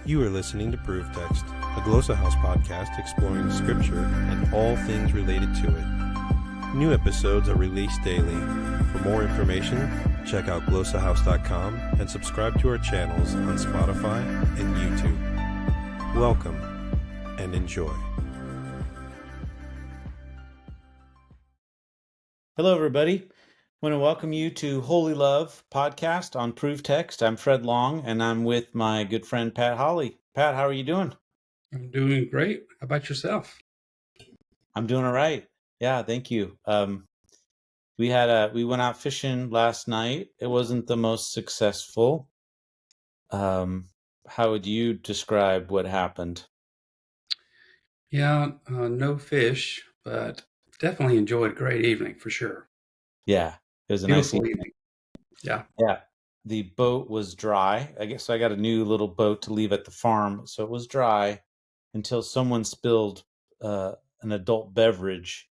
You are listening to Proof Text, a Glossa House podcast exploring Scripture and all things related to it. New episodes are released daily. For more information, check out glossahouse.com and subscribe to our channels on Spotify and YouTube. Welcome and enjoy. Hello, everybody. I want to welcome you to Holy Love podcast on Proof Text. I'm Fred Long, and I'm with my good friend Pat Holley. Pat, how are you doing? I'm doing great. How about yourself? I'm doing all right. Yeah, thank you. We went out fishing last night. It wasn't the most successful. How would you describe what happened? Yeah, no fish, but definitely enjoyed a great evening for sure. Yeah, it was a nice Beautiful evening. Yeah. Yeah, the boat was dry. I guess I got a new little boat to leave at the farm, so it was dry until someone spilled an adult beverage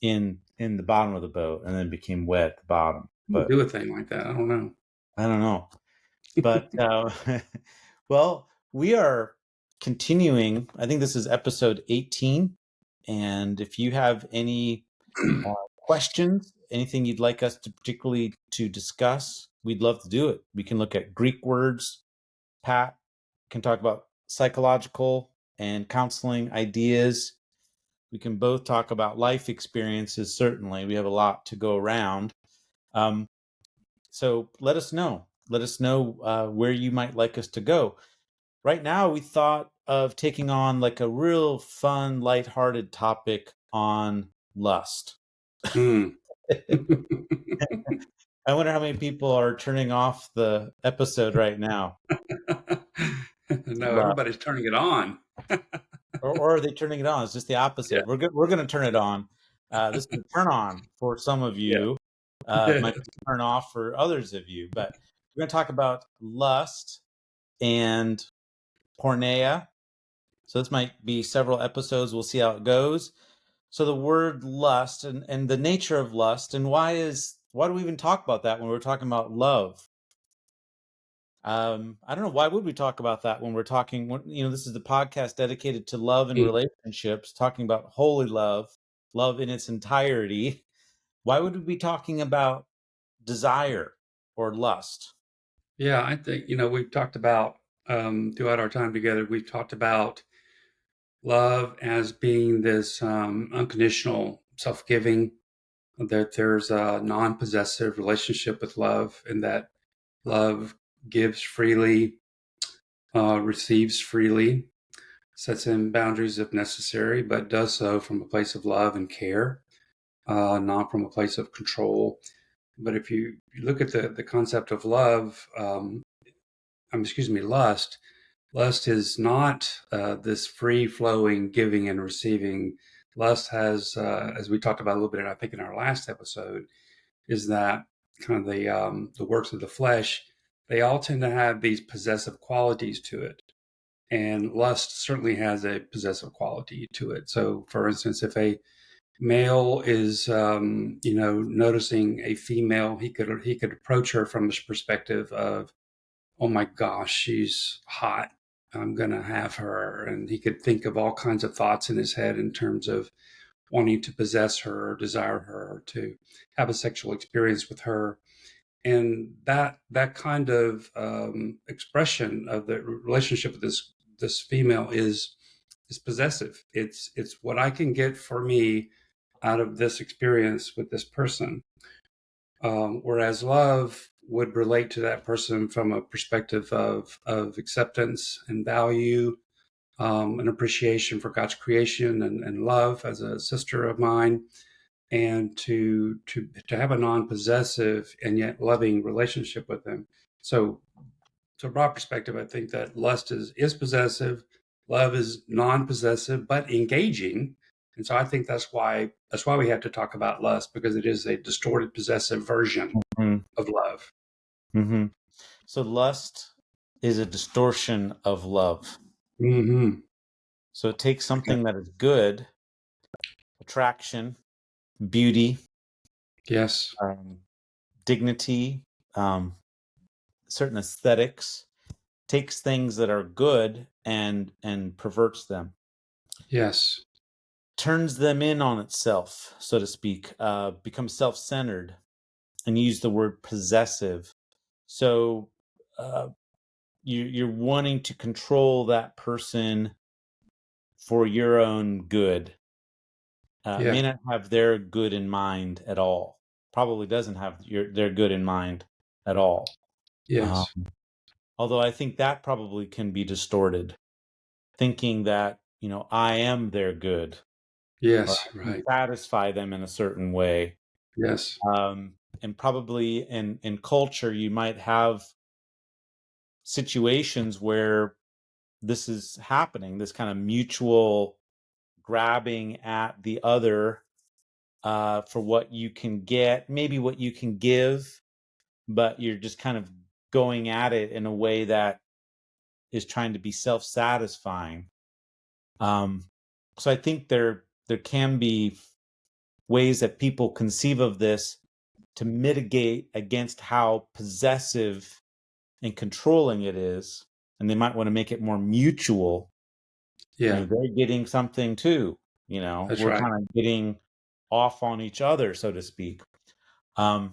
in the bottom of the boat, and then became wet at the bottom. But Do a thing like that. I don't know. I don't know. But well, we are continuing. I think this is episode 18, and if you have any questions, anything you'd like us to particularly to discuss, we'd love to do it. We can look at Greek words. Pat can talk about psychological and counseling ideas. We can both talk about life experiences. Certainly, we have a lot to go around. So let us know. Let us know where you might like us to go. Right now, we thought of taking on like a real fun, lighthearted topic on lust. Mm. I wonder how many people are turning off the episode right now. No, everybody's turning it on. or are they turning it on? It's just the opposite. Yeah. We're going to turn it on. This is a turn on for some of you. Yeah. Might be a turn off for others of you. But we're going to talk about lust and porneia. So this might be several episodes. We'll see how it goes. So the word lust and the nature of lust, and why do we even talk about that when we're talking about love? I don't know. Why would we talk about that when we're talking, this is the podcast dedicated to love and relationships, talking about holy love, love in its entirety. Why would we be talking about desire or lust? Yeah, I think, we've talked about, throughout our time together, we've talked about love as being this unconditional self-giving, that there's a non-possessive relationship with love, and that love gives freely, receives freely, sets in boundaries if necessary, but does so from a place of love and care, not from a place of control. But if you look at the concept of love, lust is not this free-flowing giving and receiving. Lust has, as we talked about a little bit, I think in our last episode, is that kind of the works of the flesh. They all tend to have these possessive qualities to it, and lust certainly has a possessive quality to it. So, for instance, if a male is, noticing a female, he could approach her from this perspective of, oh my gosh, she's hot, I'm gonna have her, and he could think of all kinds of thoughts in his head in terms of wanting to possess her or desire her or to have a sexual experience with her. And that kind of expression of the relationship with this female is possessive. It's what I can get for me out of this experience with this person. Whereas love would relate to that person from a perspective of acceptance and value, an appreciation for God's creation and love as a sister of mine, and to have a non-possessive and yet loving relationship with them. So, to a broad perspective, I think that lust is possessive, love is non-possessive but engaging, and so I think that's why we have to talk about lust, because it is a distorted possessive version of love. Mm-hmm. So lust is a distortion of love. Mm-hmm. So it takes something that is good, attraction, beauty, Yes. dignity, certain aesthetics, takes things that are good and perverts them, Yes. turns them in on itself, so to speak, becomes self-centered, and use the word possessive. So you're wanting to control that person for your own good. Yeah. May not have their good in mind at all. Probably doesn't have their good in mind at all. Um, Yes. although I think that probably can be distorted, thinking that, I am their good, or Yes. I can Right. satisfy them in a certain way. Yes. And probably in culture, you might have situations where this is happening, this kind of mutual grabbing at the other for what you can get, maybe what you can give, but you're just kind of going at it in a way that is trying to be self-satisfying. So I think there can be ways that people conceive of this to mitigate against how possessive and controlling it is, and they might want to make it more mutual. Yeah. They're getting something too. That's We're right. kind of getting off on each other, so to speak. But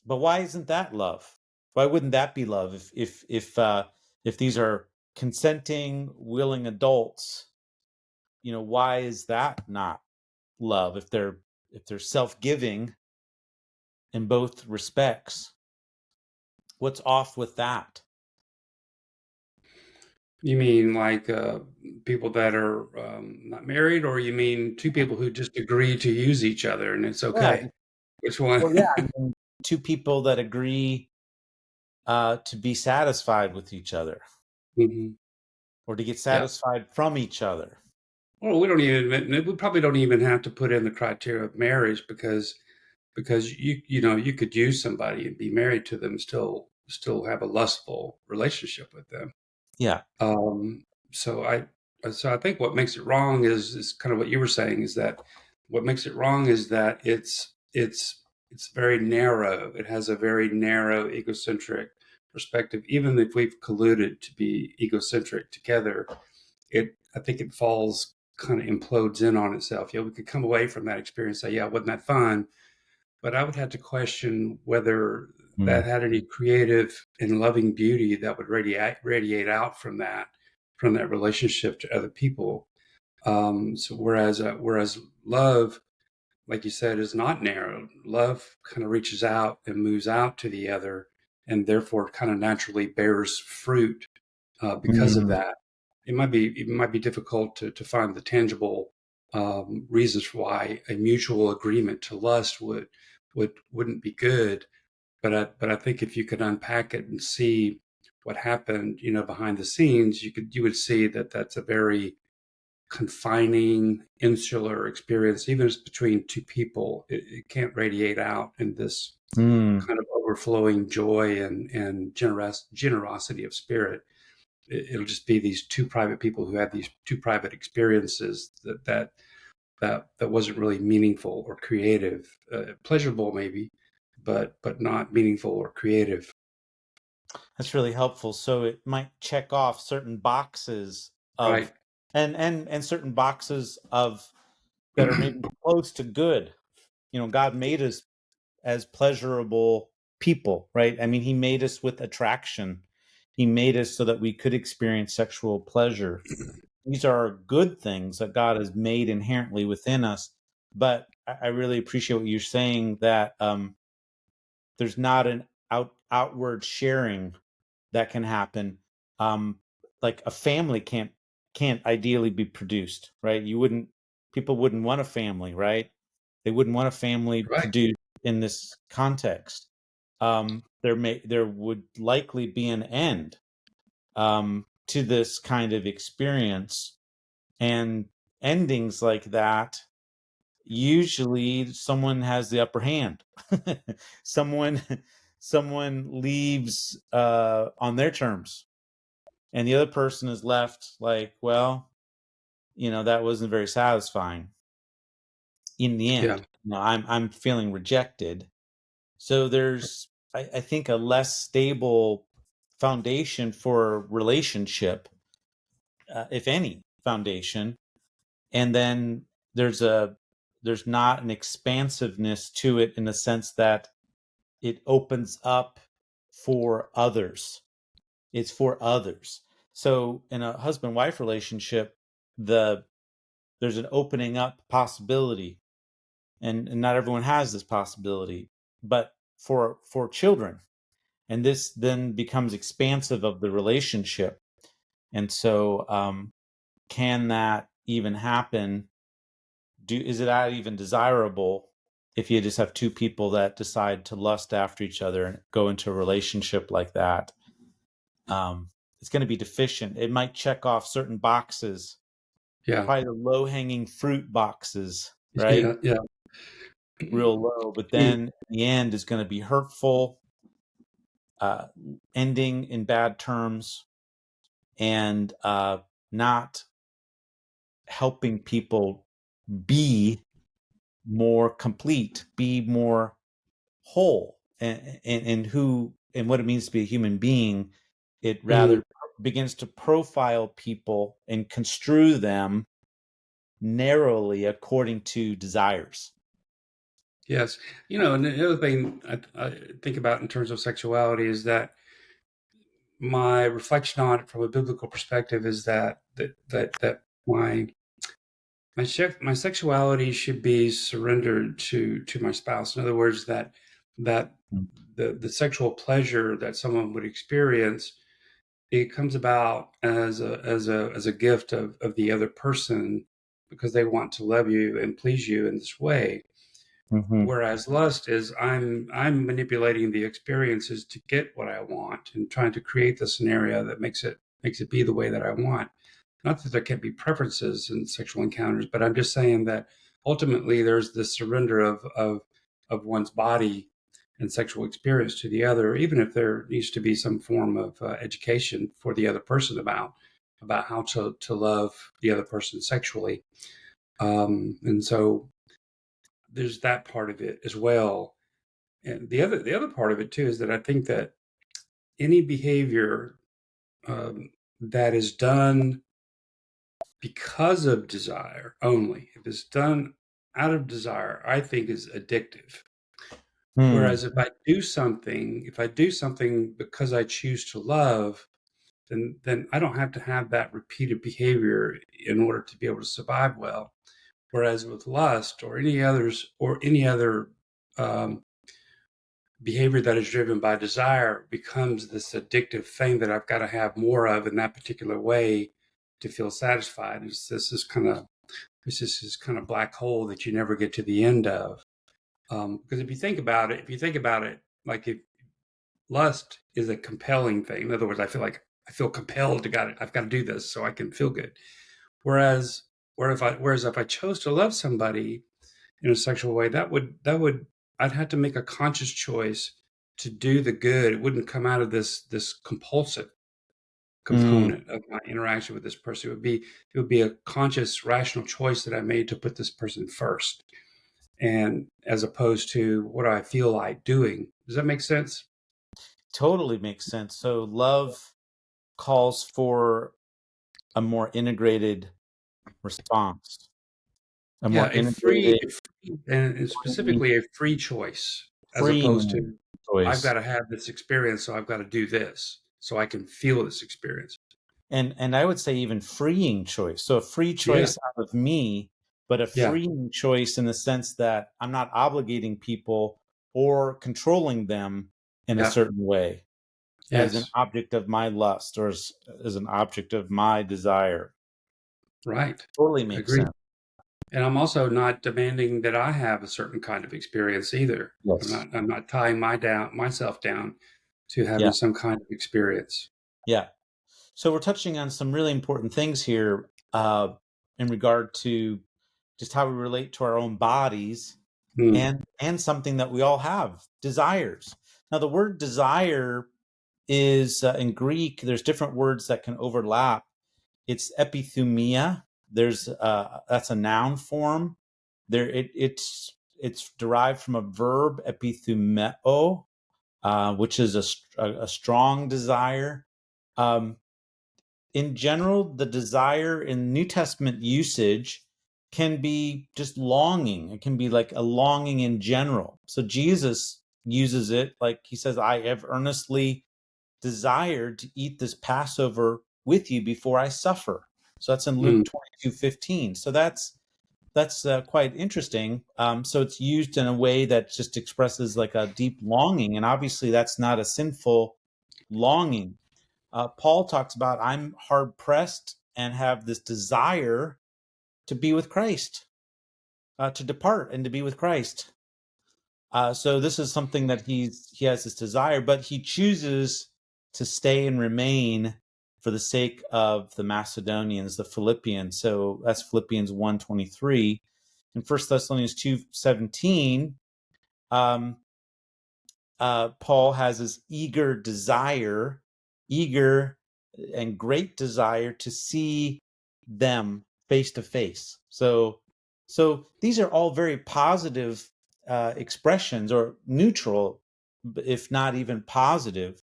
why isn't that love? Why wouldn't that be love if these are consenting, willing adults? Why is that not love if they're self-giving in both respects? What's off with that? You mean like people that are not married, or you mean two people who just agree to use each other and it's Yeah. okay? Which one? Well, yeah. I mean, two people that agree to be satisfied with each other, Hmm. or to get Yeah. satisfied from each other. Well, we probably don't even have to put in the criteria of marriage because you could use somebody and be married to them, still have a lustful relationship with them. Yeah. Um, so I think what makes it wrong is kind of what you were saying, is that what makes it wrong is that it's very narrow. It has a very narrow egocentric perspective. Even if we've colluded to be egocentric together, I think it falls, kind of implodes in on itself. We could come away from that experience and say, yeah, wasn't that fun? But I would have to question whether Mm. that had any creative and loving beauty that would radiate out from that relationship to other people. So whereas love, like you said, is not narrow. Love kind of reaches out and moves out to the other, and therefore kind of naturally bears fruit because of Mm. that. It might be difficult to find the tangible reasons for why a mutual agreement to lust wouldn't be good. But I think if you could unpack it and see what happened, behind the scenes, you would see that that's a very confining, insular experience. Even if it's between two people, it can't radiate out in this Mm. kind of overflowing joy and generosity of spirit. It'll just be these two private people who had these two private experiences that wasn't really meaningful or creative, pleasurable maybe, but not meaningful or creative. That's really helpful. So it might check off certain boxes of, Right. and certain boxes of that are maybe close to good. God made us as pleasurable people, right? I mean, he made us with attraction. He made us so that we could experience sexual pleasure. These are good things that God has made inherently within us. But I really appreciate what you're saying, that there's not an outward sharing that can happen. Um, like a family can't ideally be produced, right? People wouldn't want a family, right? They wouldn't want a family Right. produced in this context. There would likely be an end to this kind of experience, and endings like that, usually someone has the upper hand. someone someone leaves on their terms, and the other person is left like, well, that wasn't very satisfying in the Yeah. end. I'm feeling rejected. So there's, I think, a less stable foundation for relationship, if any foundation. And then there's not an expansiveness to it in the sense that it opens up for others. It's for others. So in a husband-wife relationship, there's an opening up possibility, and not everyone has this possibility, but for children, and this then becomes expansive of the relationship. And so, can that even happen? Is it that even desirable if you just have two people that decide to lust after each other and go into a relationship like that? It's going to be deficient. It might check off certain boxes, Yeah. probably the low-hanging fruit boxes, right? Yeah. Yeah. Real low, but then in the end is going to be hurtful, ending in bad terms, and not helping people be more complete, be more whole, and who and what it means to be a human being. It rather begins to profile people and construe them narrowly according to desires. Yes. And the other thing I think about in terms of sexuality is that my reflection on it from a biblical perspective is that my sexuality should be surrendered to my spouse. In other words, that the sexual pleasure that someone would experience, it comes about as a gift of the other person because they want to love you and please you in this way. Mm-hmm. Whereas lust is I'm manipulating the experiences to get what I want and trying to create the scenario that makes it be the way that I want. Not that there can't be preferences in sexual encounters, but I'm just saying that ultimately there's this surrender of one's body and sexual experience to the other, even if there needs to be some form of education for the other person about how to love the other person sexually. And so there's that part of it as well. And the other part of it too is that I think that any behavior that is done because of desire only, if it's done out of desire, I think is addictive. Whereas if I do something because I choose to love, then I don't have to have that repeated behavior in order to be able to survive well. Whereas with lust or any other behavior that is driven by desire becomes this addictive thing that I've got to have more of in that particular way to feel satisfied. This is kind of black hole that you never get to the end of. Because if you think about it, like if lust is a compelling thing. In other words, I feel compelled I've got to do this so I can feel good. Whereas if I chose to love somebody in a sexual way, I'd have to make a conscious choice to do the good. It wouldn't come out of this compulsive component of my interaction with this person. It would be a conscious, rational choice that I made to put this person first, and as opposed to what I feel like doing. Does that make sense? Totally makes sense. So love calls for a more integrated response, a more integrated, And specifically a free choice, as opposed freeing to I've got choice. to have this experience, so I've got to do this so I can feel this experience. And I would say even freeing choice. So a free Yeah, choice out of me, but a yeah, freeing choice in the sense that I'm not obligating people or controlling them in a yeah, certain way as an yes, object of my lust or as an object of my desire. right. Totally makes Agreed. sense. And I'm also not demanding that I have a certain kind of experience either. Yes. I'm not tying myself down to Yeah. having some kind of experience. Yeah. So we're touching on some really important things here in regard to just how we relate to our own bodies Hmm. and something that we all have, desires. Now the word desire is in Greek, there's different words that can overlap. It's ἐπιθυμία. There's that's a noun form. It's derived from a verb ἐπιθυμeo, which is a strong desire. In general, the desire in New Testament usage can be just longing. It can be like a longing in general. So Jesus uses it like he says, I have earnestly desired to eat this Passover with you before I suffer. So that's in Luke 22:15. So that's quite interesting. So it's used in a way that just expresses like a deep longing. And obviously that's not a sinful longing. Paul talks about, I'm hard pressed and have this desire to be with Christ, to depart and to be with Christ. So this is something that he has this desire, but he chooses to stay and remain for the sake of the Macedonians, the Philippians. So that's Philippians 1:23. In 1 Thessalonians 2:17, Paul has this eager and great desire to see them face to face. So these are all very positive expressions, or neutral, if not even positive.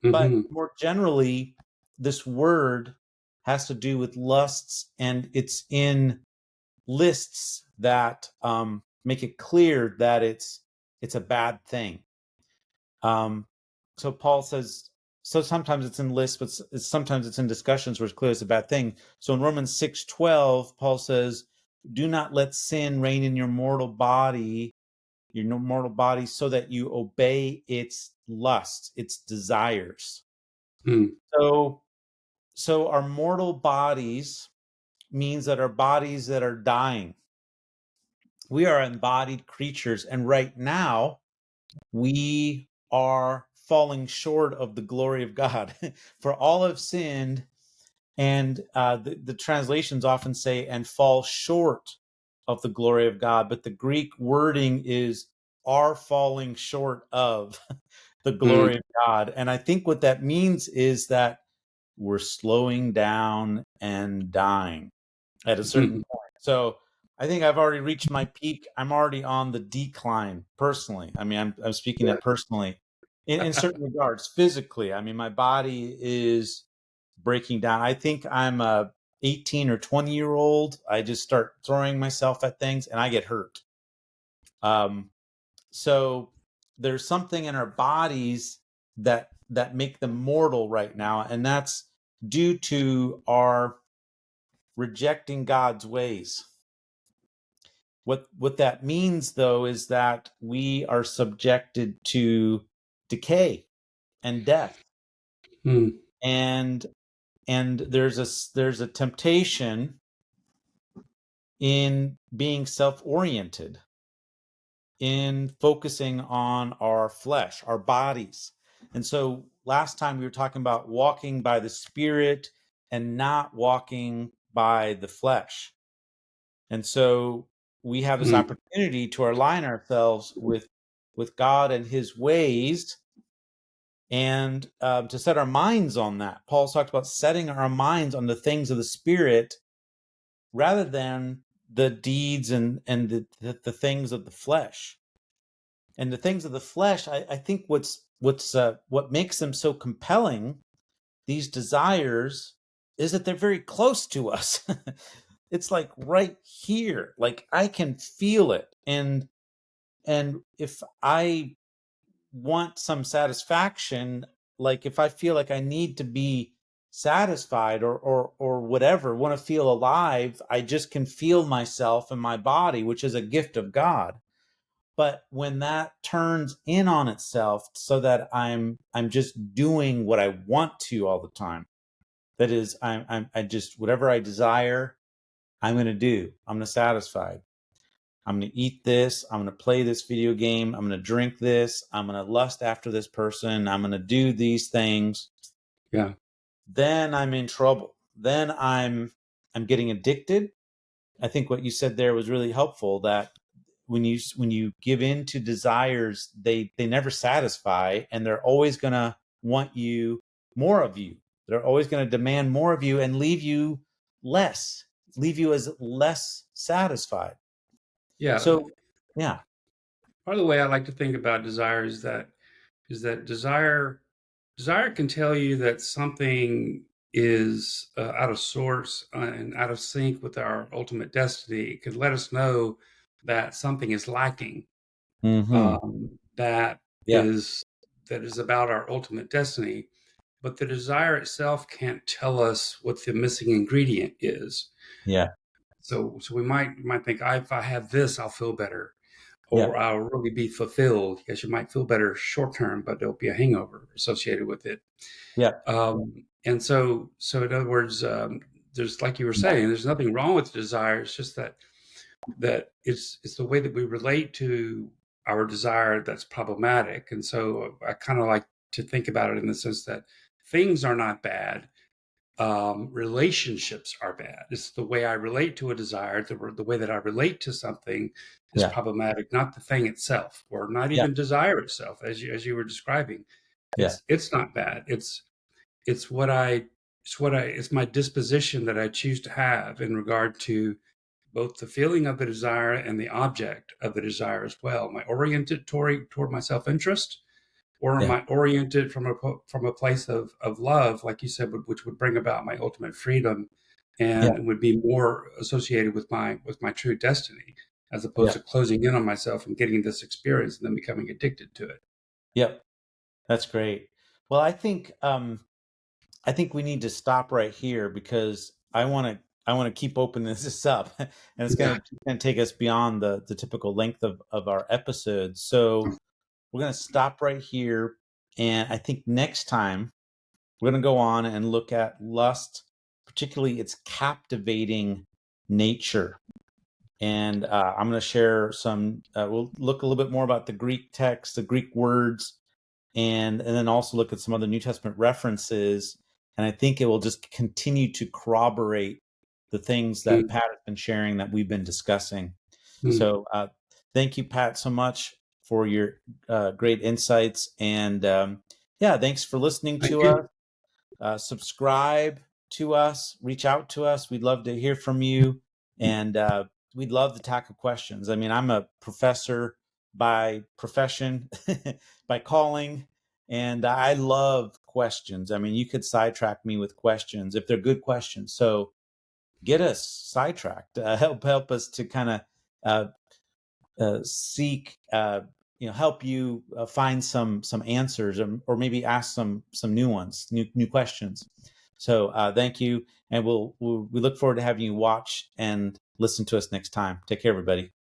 But more generally, this word has to do with lusts, and it's in lists that make it clear that it's a bad thing. So Paul says, so sometimes it's in lists, but sometimes it's in discussions where it's clear it's a bad thing. So in Romans 6:12, Paul says, do not let sin reign in your mortal body, so that you obey its lusts, its desires. So our mortal bodies means that our bodies that are dying. We are embodied creatures, and right now we are falling short of the glory of God. For all have sinned, and the translations often say, and fall short of the glory of God. But the Greek wording is, are falling short of the glory of God. And I think what that means is that we're slowing down and dying at a certain point. So I think I've already reached my peak. I'm already on the decline personally. I mean, I'm speaking that personally in certain regards. Physically, I mean, my body is breaking down. I think I'm a 18 or 20-year-old. I just start throwing myself at things and I get hurt. So there's something in our bodies that make them mortal right now, and that's due to our rejecting God's ways. What that means, though, is that we are subjected to decay and death, and there's a temptation in being self-oriented, in focusing on our flesh, our bodies. And so last time we were talking about walking by the Spirit and not walking by the flesh. And so we have this opportunity to align ourselves with God and his ways, and to set our minds on that. Paul talked about setting our minds on the things of the Spirit rather than the deeds and the things of the flesh. And the things of the flesh, I think what makes them so compelling, these desires, is that they're very close to us. It's like right here, like I can feel it. And if I want some satisfaction, like if I feel like I need to be satisfied or whatever, want to feel alive, I just can feel myself and my body, which is a gift of God. But when that turns in on itself so that I'm just doing what I want to all the time, that is, I just, whatever I desire, I'm going to do. I'm going to satisfy. I'm going to eat this. I'm going to play this video game. I'm going to drink this. I'm going to lust after this person. I'm going to do these things. Yeah. Then I'm in trouble. Then I'm getting addicted. I think what you said there was really helpful, that when you give in to desires, they never satisfy, and they're always going to want more of you. They're always going to demand more of you and leave you as less satisfied. Yeah. So, yeah. Part of the way I like to think about desire is that is that desire can tell you that something is out of sorts and out of sync with our ultimate destiny. It could let us know that something is lacking, Mm-hmm. that Yeah. is about our ultimate destiny. But the desire itself can't tell us what the missing ingredient is. Yeah. So we might think, if I have this, I'll feel better, Yeah. or I'll really be fulfilled. Yes, you might feel better short term, but there'll be a hangover associated with it. Yeah. And so in other words, there's, like you were saying, there's nothing wrong with desire. It's just that it's the way that we relate to our desire that's problematic. And so I kind of like to think about it in the sense that things are not bad. Relationships are bad. It's the way I relate to a desire, the way that I relate to something is Yeah. problematic, not the thing itself, or not Yeah. even desire itself, as you were describing. Yeah. It's not bad. It's it's my disposition that I choose to have in regard to both the feeling of the desire and the object of the desire as well. Am I oriented toward my self-interest, or am Yeah. I oriented from a place of love, like you said, which would bring about my ultimate freedom Yeah. and would be more associated with my true destiny, as opposed Yeah. to closing in on myself and getting this experience and then becoming addicted to it. Yep. That's great. Well, I think we need to stop right here because I want to keep opening this up, and it's Yeah. going to take us beyond the typical length of our episodes. So we're going to stop right here, and I think next time we're going to go on and look at lust, particularly its captivating nature. And I'm going to share some. We'll look a little bit more about the Greek text, the Greek words, and then also look at some other New Testament references. And I think it will just continue to corroborate the things that Pat has been sharing that we've been discussing. Mm-hmm. So thank you, Pat, so much for your great insights. And yeah, thanks for listening to us. Subscribe to us, reach out to us. We'd love to hear from you. And we'd love to tackle questions. I mean, I'm a professor by profession, by calling, and I love questions. I mean, you could sidetrack me with questions if they're good questions. So get us sidetracked. Help us to kind of seek, help you find some answers, or maybe ask some new ones, new questions. So thank you, and we look forward to having you watch and listen to us next time. Take care, everybody.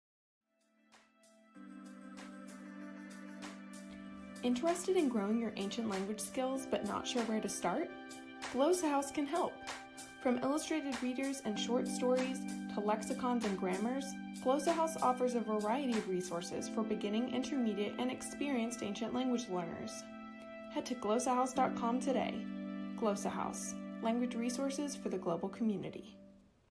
Interested in growing your ancient language skills but not sure where to start? Glossa House can help. From illustrated readers and short stories to lexicons and grammars, Glossa House offers a variety of resources for beginning, intermediate, and experienced ancient language learners. Head to glossahouse.com today. Glossa House, language resources for the global community.